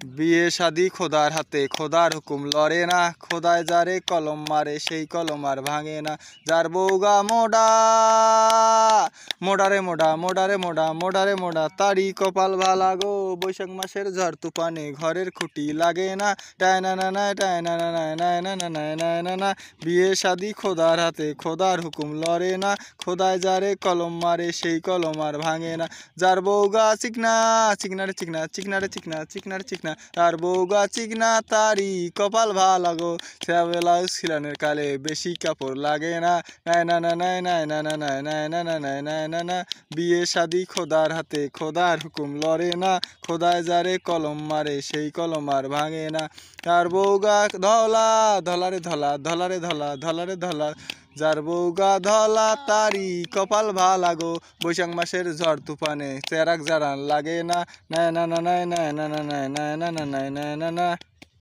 বিয়ে শাদি খোদার হাতে, খোদার হুকুম লড়ে না, খোদায় যারে কলম মারে সেই কলম আর ভাঙে না। যার বউগা মোডা, মোডারে মোডা, মোডারে মোডা, মোডারে মোডা, তারি কপাল ভালা গো। বৈশাখ মাসের ঝড় তুফানে ঘরের খুঁটি লাগে না। টায়না না না, টায়না না না, নায়না না না, নায়না না। বিয়ে শাদি খোদার হাতে, খোদার হুকুম লড়ে না, খোদায় যারে কলম মারে সেই কলম আর ভাঙে না। যার বউগা চিকনা, চিকনারে চিকনা, চিকনারে চিকনা, চিকনারে চিকনা, তার বউগা চিকনা, তারি কপাল ভালা গো। ব্লাউজ ছিলানের কালে বেশি কাপড় লাগে না। নায়না না না, নায়না না না, নায়না না না, নায়না না। বিয়ে শাদি খোদার হাতে, খোদার হুকুম লড়ে না, খোদায় যারে কলম মারে সেই কলম আর ভাঙে না। তার বউগা ধলা, ধলারে ধলা, ধলারে ধলা, ধলারে ধলা, যার বউগা ধলা, তারি কপাল ভালা গো। বৈশাখ মাসের ঝড় তুফানে চেরাক জারান লাগে না। নায়না না না, নায়না না না, নায়না না না, নায়না না।